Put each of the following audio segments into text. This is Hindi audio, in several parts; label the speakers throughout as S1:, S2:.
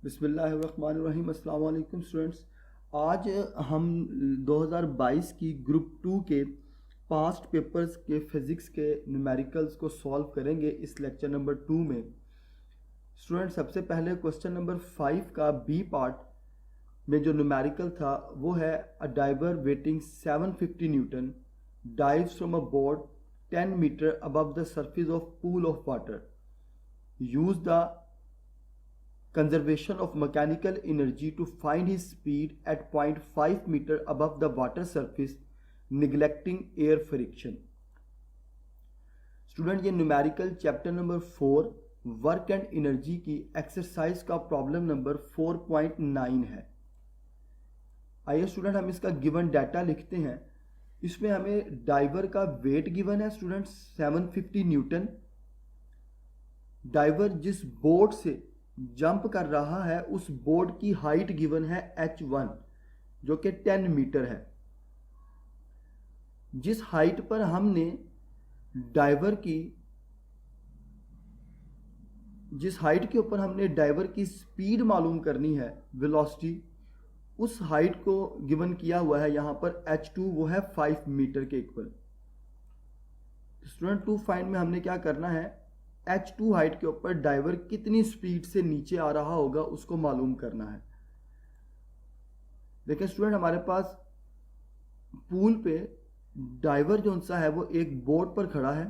S1: बिस्मिल्लाहिर्रहमानिर्रहीम। अस्सलाम वालेकुम स्टूडेंट्स। आज हम 2022 की ग्रुप 2 के पास्ट पेपर्स के फिज़िक्स के न्यूमेरिकल्स को सॉल्व करेंगे इस लेक्चर नंबर 2 में। स्टूडेंट, सबसे पहले क्वेश्चन नंबर 5 का बी पार्ट में जो न्यूमेरिकल था वो है a diver weighing 750 newton dives from a board 10 metre above the surface of pool of water. Use the conservation of mechanical energy to find his speed at 0.5 meter above the water surface neglecting air friction। Student, ये numerical chapter number 4 work and energy की एक्सरसाइज का प्रॉब्लम नंबर 4.9 है। आइए स्टूडेंट, हम इसका गिवन डाटा लिखते हैं। इसमें हमें डाइवर का वेट गिवन है स्टूडेंट 750 न्यूटन। डाइवर जिस बोर्ड से जंप कर रहा है उस बोर्ड की हाइट गिवन है h1 जो कि 10 मीटर है। जिस हाइट पर हमने जिस हाइट के ऊपर हमने डाइवर की स्पीड मालूम करनी है, वेलोसिटी, उस हाइट को गिवन किया हुआ है यहाँ पर h2, वो है 5 मीटर के इक्वल। स्टूडेंट, टू फाइंड में हमने क्या करना है, h2 हाइट के ऊपर डाइवर कितनी स्पीड से नीचे आ रहा होगा उसको मालूम करना है। देखिए स्टूडेंट, हमारे पास पूल पे डाइवर जो सा है वो एक बोर्ड पर खड़ा है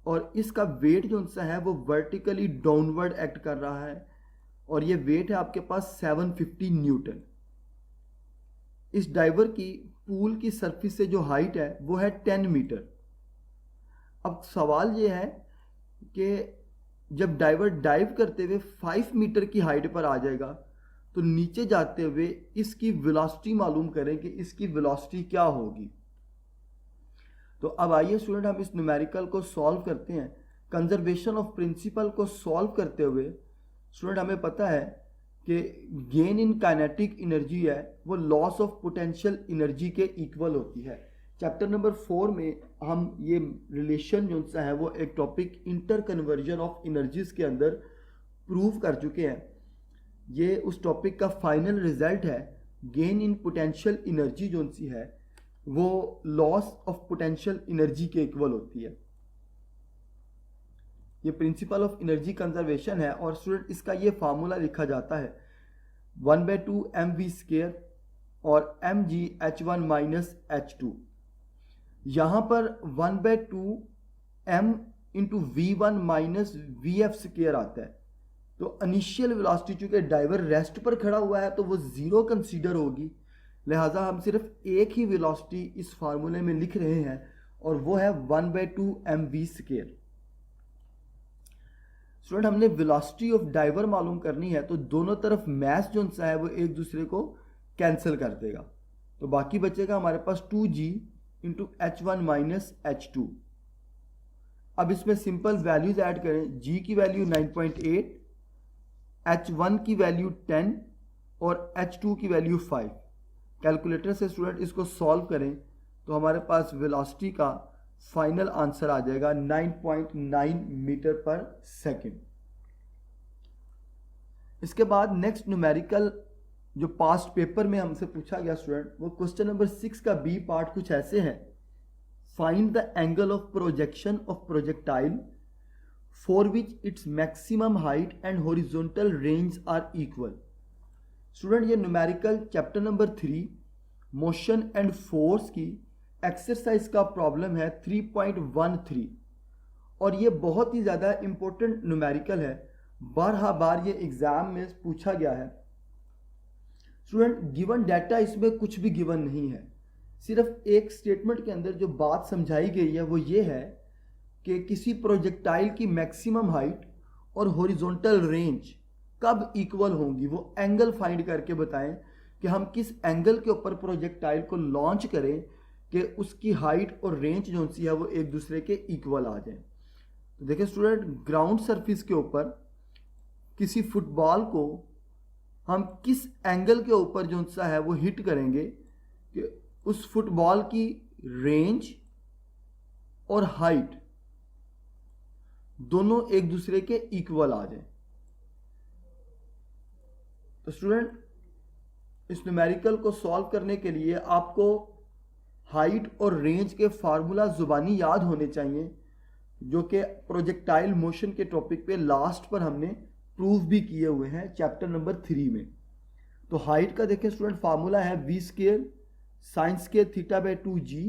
S1: और इसका वेट जो सा है वो वर्टिकली डाउनवर्ड एक्ट कर रहा है और ये वेट है आपके पास 750 न्यूटन। इस डाइवर की पूल की सरफेस से जो हाइट है वो है 10 मीटर। अब सवाल ये है कि जब डाइवर डाइव करते हुए 5 मीटर की हाइट पर आ जाएगा तो नीचे जाते हुए इसकी वेलोसिटी मालूम करें कि इसकी वेलोसिटी क्या होगी। तो अब आइए स्टूडेंट, हम इस न्यूमेरिकल को सॉल्व करते हैं। कंजर्वेशन ऑफ प्रिंसिपल को सॉल्व करते हुए स्टूडेंट हमें पता है कि गेन इन काइनेटिक एनर्जी है वो लॉस ऑफ पोटेंशियल एनर्जी के इक्वल होती है। चैप्टर नंबर 4 में हम ये रिलेशन जो सा है वो एक topic inter conversion of energies के अंदर प्रूव कर चुके हैं। ये उस टॉपिक का फाइनल रिजल्ट है। गेन इन पोटेंशियल एनर्जी जो सी है वो लॉस ऑफ पोटेंशियल एनर्जी के इक्वल होती है। ये प्रिंसिपल ऑफ एनर्जी कंजर्वेशन है और स्टूडेंट इसका ये फार्मूला लिखा जाता है 1/2 mv² और mg h1 माइनस h2। यहाँ पर 1/2 m into v1 minus vf² आता है। तो इनिशियल वेलोसिटी चूंकि डाइवर रेस्ट पर खड़ा हुआ है तो वो जीरो कंसीडर होगी, लिहाजा हम सिर्फ एक ही वेलोसिटी इस फार्मूले में लिख रहे हैं और वो है 1/2 mv²। स्टूडेंट, हमने वेलोसिटी ऑफ डाइवर मालूम करनी है तो दोनों तरफ मैस जो सा है वो एक दूसरे को कैंसिल कर देगा, तो बाकी बचेगा हमारे पास 2g into h1 minus h2। अब इसमें सिंपल वैल्यूज ऐड करें। g की वैल्यू 9.8, h1 की वैल्यू 10 और h2 की वैल्यू 5। कैलकुलेटर से स्टूडेंट इसको सॉल्व करें तो हमारे पास वेलोसिटी का फाइनल आंसर आ जाएगा 9.9 मीटर पर सेकेंड। इसके बाद नेक्स्ट न्यूमेरिकल जो पास्ट पेपर में हमसे पूछा गया स्टूडेंट, वो क्वेश्चन नंबर 6 का बी पार्ट कुछ ऐसे है। Find the angle of projection of projectile for which its maximum height and horizontal range are equal. Student, ये numerical chapter number 3 motion and force की एक्सरसाइज का प्रॉब्लम है 3.13 और ये बहुत ही ज़्यादा इंपॉर्टेंट न्यूमेरिकल है। बार ये एग्जाम में पूछा गया है। स्टूडेंट, गिवन डाटा इसमें कुछ भी गिवन नहीं है, सिर्फ एक स्टेटमेंट के अंदर जो बात समझाई गई है वो ये है कि किसी प्रोजेक्टाइल की मैक्सिमम हाइट और हॉरिजॉन्टल रेंज कब इक्वल होंगी, वो एंगल फाइंड करके बताएं कि हम किस एंगल के ऊपर प्रोजेक्टाइल को लॉन्च करें कि उसकी हाइट और रेंज जो सी है वो एक दूसरे के इक्वल आ जाए। तो देखिए स्टूडेंट, ग्राउंड सरफेस के ऊपर किसी फुटबॉल को हम किस एंगल के ऊपर जो सा है वो हिट करेंगे कि उस फुटबॉल की रेंज और हाइट दोनों एक दूसरे के इक्वल आ जाए। तो स्टूडेंट इस न्यूमेरिकल को सॉल्व करने के लिए आपको हाइट और रेंज के फार्मूला जुबानी याद होने चाहिए, जो कि प्रोजेक्टाइल मोशन के टॉपिक पे लास्ट पर हमने प्रूव भी किए हुए हैं चैप्टर नंबर 3 में। तो हाइट का देखें स्टूडेंट, फार्मूला है v square sine square theta by 2g,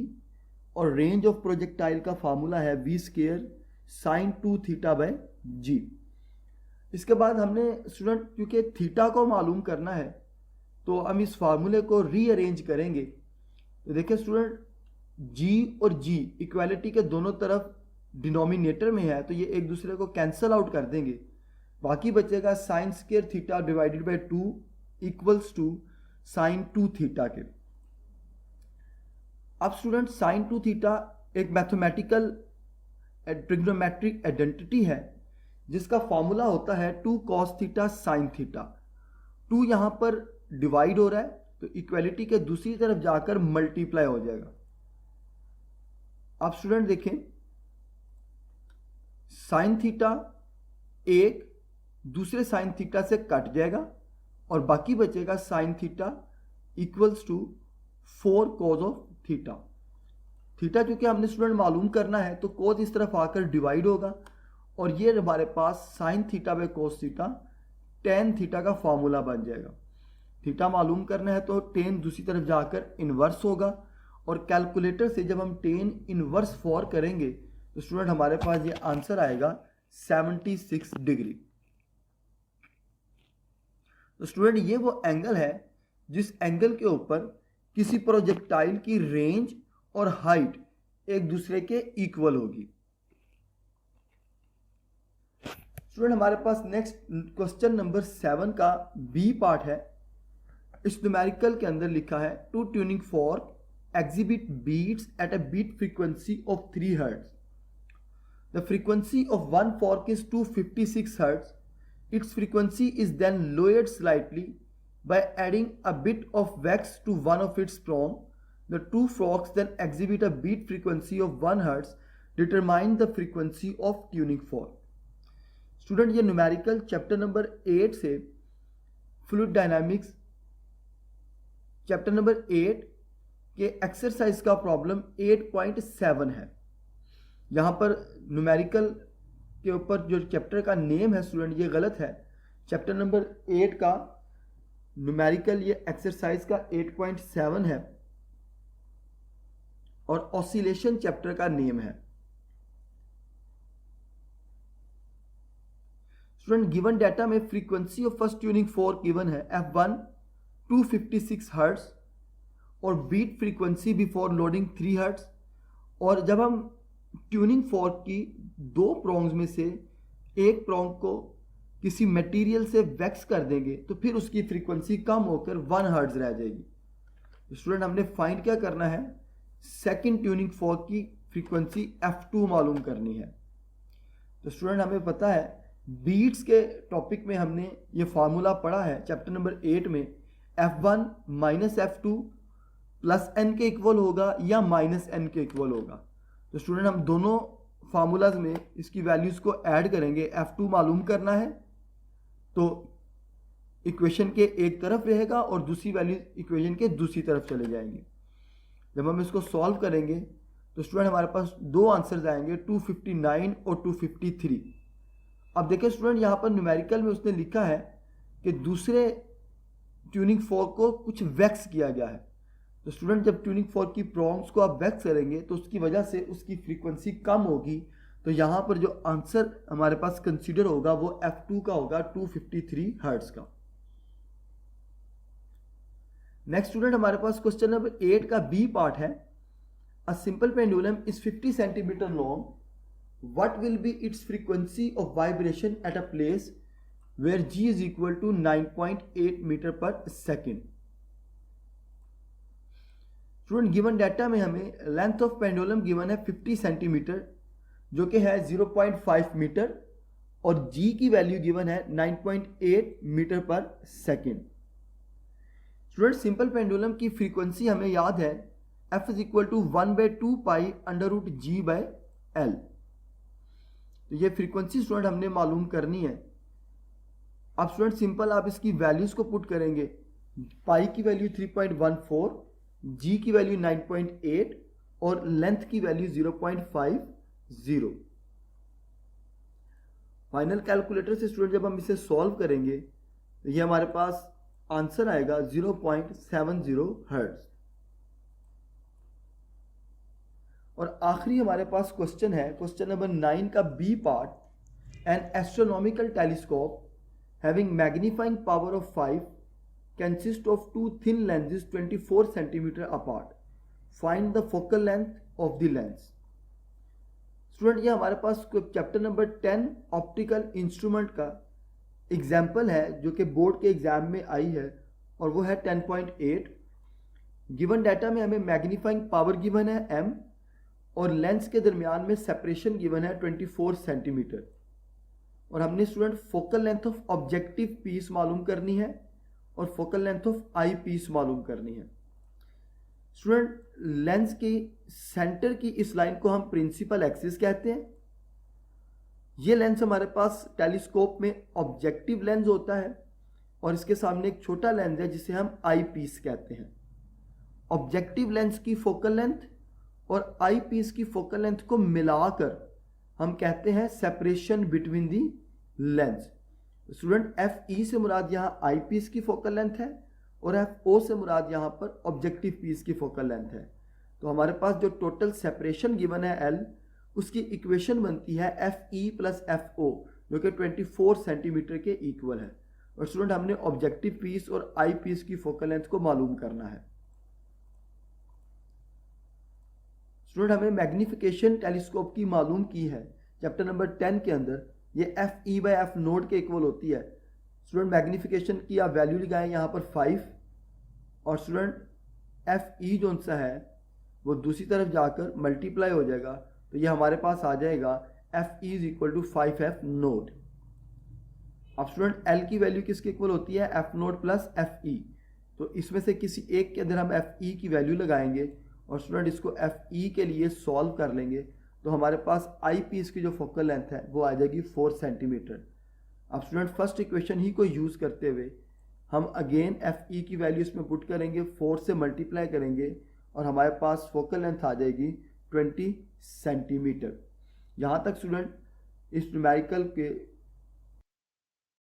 S1: और रेंज ऑफ प्रोजेक्टाइल का फार्मूला है v square sine 2 theta by g। इसके बाद हमने स्टूडेंट क्योंकि थीटा को मालूम करना है तो हम इस फार्मूले को रीअरेंज करेंगे। तो देखिए स्टूडेंट, g और g इक्वालिटी के दोनों तरफ डिनोमिनेटर में है, तो ये एक दूसरे को कैंसल आउट कर देंगे। बाकी बचेगा sine square theta divided by 2 equals to sine 2 theta के। अब स्टूडेंट साइन 2 थीटा एक मैथमेटिकल ट्रिग्नोमेट्रिक आइडेंटिटी है जिसका फॉर्मूला होता है 2 cos थीटा साइन थीटा। 2 यहां पर डिवाइड हो रहा है तो इक्वालिटी के दूसरी तरफ जाकर मल्टीप्लाई हो जाएगा। अब स्टूडेंट देखें, साइन थीटा एक दूसरे साइन थीटा से कट जाएगा और बाकी बचेगा sine theta equals to 4 cos of theta. Theta क्योंकि हमने स्टूडेंट मालूम करना है तो कोस इस तरफ आकर डिवाइड होगा और ये हमारे पास sine theta by cos theta tan theta का फॉर्मूला बन जाएगा। थीटा मालूम करना है तो टेन दूसरी तरफ जाकर इन्वर्स होगा और कैलकुलेटर से जब हम टेन इन्वर्स 4 करेंगे तो स्टूडेंट हमारे पास ये आंसर आएगा 76 डिग्री। तो स्टूडेंट ये वो एंगल है जिस एंगल के ऊपर किसी प्रोजेक्टाइल की रेंज और हाइट एक दूसरे के इक्वल होगी। स्टूडेंट हमारे पास नेक्स्ट क्वेश्चन नंबर 7 का बी पार्ट है। इस न्यूमेरिकल के अंदर लिखा है two tuning fork exhibit beats at a beat frequency of 3 Hz. The frequency of one fork is 256 Hz. Its frequency is then lowered slightly by adding a bit of wax to one of its prongs. The two forks then exhibit a beat frequency of 1 Hz. Determine the frequency of tuning fork. Student ये न्यूमेरिकल चैप्टर नंबर 8 से फ्लूइड डायनामिक्स चैप्टर नंबर 8 के एक्सरसाइज का प्रॉब्लम 8.7 है। यहाँ पर न्यूमेरिकल के ऊपर जो चैप्टर का नेम है स्टूडेंट ये गलत है। चैप्टर नंबर 8 का न्यूमेरिकल ये एक्सरसाइज का 8.7 है और ऑसिलेशन चैप्टर का नेम है। स्टूडेंट गिवन डाटा में frequency of first tuning fork given है F1 256 हर्ट्ज और beat frequency before loading 3 hertz. और जब हम ट्यूनिंग फोर्क की दो प्रोंग्स में से एक प्रोंग को किसी मटेरियल से वैक्स कर देंगे तो फिर उसकी फ्रीक्वेंसी कम होकर 1 हर्ट्ज रह जाएगी। स्टूडेंट हमने फाइंड क्या करना है, सेकंड ट्यूनिंग फोर्क की फ्रीक्वेंसी F2 मालूम करनी है। तो स्टूडेंट हमें पता है बीट्स के टॉपिक में हमने ये फार्मूला पढ़ा है चैप्टर नंबर 8 में, F1 minus F2 plus n के इक्वल होगा या माइनस n के इक्वल होगा। तो स्टूडेंट हम दोनों फार्मूलाज में इसकी वैल्यूज को ऐड करेंगे। F2 मालूम करना है तो इक्वेशन के एक तरफ रहेगा और दूसरी वैल्यू इक्वेशन के दूसरी तरफ चले जाएंगे। जब हम इसको सॉल्व करेंगे तो स्टूडेंट हमारे पास दो आंसर्स आएंगे 259 और 253। अब देखिए स्टूडेंट यहाँ पर न्यूमेरिकल में उसने लिखा है कि दूसरे ट्यूनिंग फोर्क को कुछ वैक्स किया गया है। तो स्टूडेंट जब ट्यूनिंग फोर्क की प्रोंग्स को आप वैक्स करेंगे तो उसकी वजह से उसकी फ्रीक्वेंसी कम होगी। तो यहाँ पर जो आंसर हमारे पास कंसीडर होगा वो F2 का होगा 253 हर्ट्ज का। नेक्स्ट स्टूडेंट हमारे पास क्वेश्चन नंबर 8 का बी पार्ट है। A simple pendulum is 50 centimetre long, what will be its frequency of vibration at a place where g is equal to 9.8 meter per second। Student given data में हमें लेंथ ऑफ पेंडुलम गिवन है 50 सेंटीमीटर जो कि है 0.5 मीटर और g की वैल्यू गिवन है 9.8 metre per second. Student simple pendulum की फ्रीक्वेंसी हमें याद है f is equal to 1/2 pi under root g by L. तो ये फ्रीक्वेंसी स्टूडेंट हमने मालूम करनी है। अब स्टूडेंट सिंपल आप इसकी वैल्यूज को पुट करेंगे, पाई की वैल्यू 3.14, जी की वैल्यू 9.8 और लेंथ की वैल्यू 0.50। फाइनल कैलकुलेटर से स्टूडेंट जब हम इसे सॉल्व करेंगे तो ये हमारे पास आंसर आएगा 0.70 हर्ट्ज। और आखिरी हमारे पास क्वेश्चन है, क्वेश्चन नंबर 9 का B part. An astronomical telescope having magnifying power of 5 consist of two thin lenses 24 centimetre apart, find the focal length of the lens. Student ये हमारे पास चैप्टर नंबर 10 ऑप्टिकल इंस्ट्रूमेंट का एग्जाम्पल है जो कि बोर्ड के एग्जाम में आई है, और वो है 10.8। गिवन डाटा में हमें मैग्नीफाइंग पावर गिवन है m और लेंस के दरमियान में सेपरेशन गिवन है 24 सेंटीमीटर, और हमने student focal length of objective piece मालूम करनी है और focal length of eye piece मालूम करनी है। स्टूडेंट लेंस के सेंटर की इस लाइन को हम प्रिंसिपल एक्सिस कहते हैं। ये लेंस हमारे पास टेलीस्कोप में ऑब्जेक्टिव लेंस होता है और इसके सामने एक छोटा लेंस है जिसे हम आई पीस कहते हैं। ऑब्जेक्टिव लेंस की फोकल लेंथ और आई पीस की फोकल लेंथ को मिलाकर हम कहते हैं separation between the lens. Student F E से मुराद यहाँ आई पीस की फोकल लेंथ है और एफ ओ से मुराद यहाँ पर ऑब्जेक्टिव पीस की फोकल लेंथ है। तो हमारे पास जो टोटल सेपरेशन गिवन है एल, उसकी इक्वेशन बनती है F E plus F O जो कि 24 सेंटीमीटर के इक्वल है। और स्टूडेंट हमने ऑब्जेक्टिव पीस और आई पीस की फोकल लेंथ को मालूम करना है। स्टूडेंट हमें मैग्निफिकेशन टेलीस्कोप की मालूम की है चैप्टर नंबर 10 के अंदर, ये F E by F note के इक्वल होती है। स्टूडेंट मैग्निफिकेशन की आप वैल्यू लगाएं यहाँ पर 5, और स्टूडेंट एफ ई जो सा है वो दूसरी तरफ जाकर मल्टीप्लाई हो जाएगा, तो ये हमारे पास आ जाएगा F E is equal to 5f nought. अब स्टूडेंट एल की वैल्यू किसके इक्वल होती है, F nought plus F E. तो इसमें से किसी एक के अंदर हम एफ ई की वैल्यू लगाएंगे और स्टूडेंट इसको एफ ई के लिए सॉल्व कर लेंगे, तो हमारे पास आई पीस की जो फोकल लेंथ है वो आ जाएगी 4 सेंटीमीटर। अब स्टूडेंट फर्स्ट इक्वेशन ही को यूज़ करते हुए हम अगेन एफ ई की वैल्यू इसमें पुट करेंगे, 4 से मल्टीप्लाई करेंगे और हमारे पास फोकल लेंथ आ जाएगी 20 सेंटीमीटर। यहाँ तक स्टूडेंट इस न्यूमेरिकल के